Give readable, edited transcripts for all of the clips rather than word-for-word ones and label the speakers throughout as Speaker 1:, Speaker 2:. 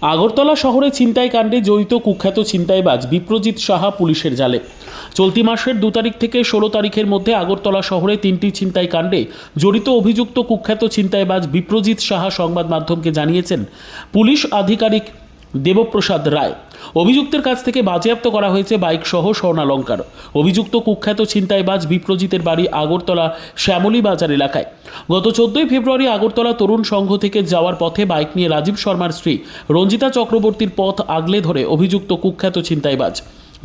Speaker 1: আগরতলা শহরে ছিনতাই কাণ্ডে জড়িত কুখ্যাত ছিনতাইবাজ বিপ্রজিৎ সাহা পুলিশের জালে। চলতি মাসের 2 তারিখ থেকে 16 তারিখের মধ্যে আগরতলা শহরে 3টি ছিনতাই কাণ্ডে জড়িত অভিযুক্ত কুখ্যাত ছিনতাইবাজ বিপ্রজিৎ সাহা সংবাদ মাধ্যমকে জানিয়েছেন পুলিশ আধিকারিক দেবপ্রসাদ রায়। অভিযুক্তের কাছ থেকে বাজেয়াপ্ত করা হয়েছে বাইক সহ স্বর্ণালঙ্কার। অভিযুক্ত কুখ্যাত ছিনতাইবাজ বিপ্রজিতের বাড়ি আগরতলা শ্যামলী বাজার এলাকায়। গত 14 ফেব্রুয়ারি আগরতলা তরুণ সংঘ থেকে যাওয়ার পথে বাইক নিয়ে রাজীব শর্মার স্ত্রী রঞ্জিতা চক্রবর্তীর পথ আগলে ধরে অভিযুক্ত কুখ্যাত ছিনতাইবাজ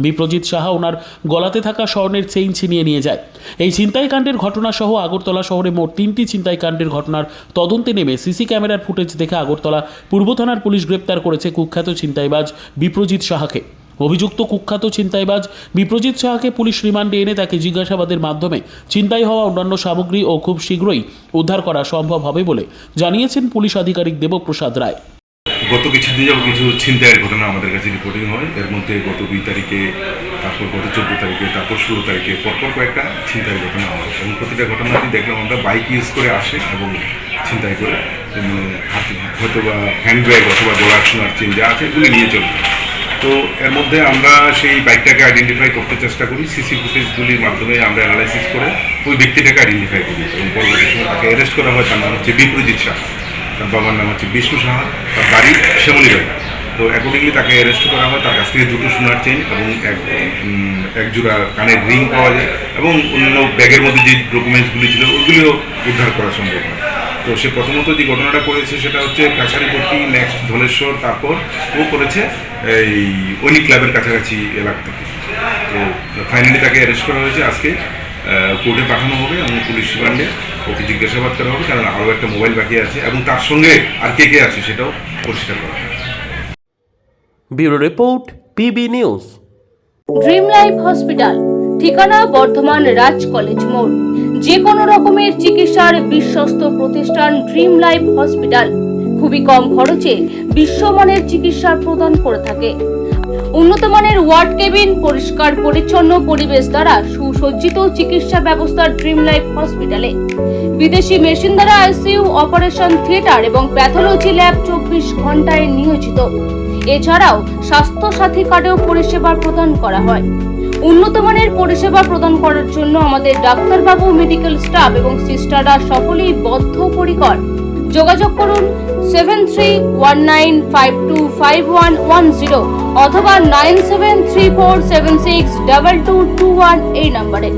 Speaker 1: বিপ্রজিৎ সাহা ওনার গলাতে থাকা স্বর্ণের চেইন ছিনিয়ে নিয়ে যায়। এই ছিনতাইকাণ্ডের ঘটনা সহ আগরতলা শহরে মোট 3টি ছিনতাইকাণ্ডের ঘটনার তদন্তে নেমে সিসি ক্যামেরার ফুটেজ দেখে আগরতলা পূর্ব থানার পুলিশ গ্রেপ্তার করেছে কুখ্যাত ছিনতাইবাজ বিপ্রজিৎ সাহাকে। অভিযুক্ত কুখ্যাত ছিনতাইবাজ বিপ্রজিৎ সাহাকে পুলিশ রিমান্ডে এনে তাকে জিজ্ঞাসাবাদের মাধ্যমে ছিনতাই হওয়া অন্যান্য সামগ্রী ও খুব শীঘ্রই উদ্ধার করা সম্ভব হবে বলে জানিয়েছেন পুলিশ আধিকারিক দেবপ্রসাদ রায়।
Speaker 2: গত কিছুদিন যাবো কিছু ছিনতাইয়ের ঘটনা আমাদের কাছে রিপোর্টিং হয়। এর মধ্যে গত 2 তারিখে, তারপর গত 14 তারিখে, তারপর 16 তারিখে পরপর কয়েকটা ছিনতাইয়ের ঘটনা হয় এবং প্রতিটা ঘটনাটি দেখলাম আমরা বাইক ইউজ করে আসে এবং ছিনতাই করে হয়তো বা হ্যান্ডব্যাগ অথবা গলার সোনার চেন যা আছে এগুলি নিয়ে চলে। তো এর মধ্যে আমরা সেই বাইকটাকে আইডেন্টিফাই করতে চেষ্টা করি। সিসি ফুটেজগুলির মাধ্যমে আমরা অ্যানালাইসিস করে ওই ব্যক্তিটাকে আইডেন্টিফাই করি এবং পরবর্তী সময় তাকে অ্যারেস্ট করা হয়। তার নাম হচ্ছে বিপ্রজিৎ সাহা, তার বাবার নাম হচ্ছে বিষ্ণু সাহা, তার বাড়ি শ্যামলীবাড়ি। তো অ্যাকর্ডিংলি তাকে অ্যারেস্ট করা হয়। তার কাছ থেকে 2টো সোনার চেইন এবং এক জোড়া কানের রিং পাওয়া যায় এবং অন্য ব্যাগের মধ্যে যে ডকুমেন্টসগুলি ছিল ওগুলিও উদ্ধার করা সম্ভব হয়। তো সে প্রথমত যে ঘটনাটা করেছে সেটা হচ্ছে কাছারিপট্টি, নেক্সট ধলেশ্বর, তারপর ও করেছে এই ঐনিক ক্লাবের কাছাকাছি এলাকা থেকে। তো ফাইনালি তাকে অ্যারেস্ট করা হয়েছে। আজকে কোর্টে পাঠানো হবে এবং পুলিশ রিমান্ডে ওকে জিজ্ঞাসাবাদ করা হবে, কারণ আরও একটা মোবাইল বাকি আছে এবং তার সঙ্গে আর কে আছে সেটাও পরিষ্কার করা হবে।
Speaker 3: Bureau report, PB news.
Speaker 4: Dream life hospital, ঠিকানা বর্ধমান রাজ কলেজ মোড়। যে কোনো রকমের চিকিৎসার বিশ্বস্ত প্রতিষ্ঠান ড্রিম লাইফ হসপিটাল খুবই কম খরচে বিশ্বমানের চিকিৎসা প্রদান করে থাকে। উন্নত মানের ওয়ার্ড কেবিন, পরিষ্কার পরিচ্ছন্ন পরিবেশ দ্বারা সুসজ্জিত চিকিৎসা ব্যবস্থা ড্রিম লাইফ হসপিটালে। বিদেশি মেশিন দ্বারা আইসিইউ, অপারেশন থিয়েটার এবং প্যাথোলজি ল্যাব 24 ঘন্টায় নিয়োজিত। এছাড়াও স্বাস্থ্য সাথী কার্ডেও পরিষেবা প্রদান করা হয়। উন্নত মানের পরিষেবা প্রদান করার জন্য আমাদের ডাক্তারবাবু, মেডিকেল স্টাফ এবং সিস্টাররা সকলেই বদ্ধপরিকর। যোগাযোগ করুন 7319525110 অথবা 9734762221 এই নম্বরে।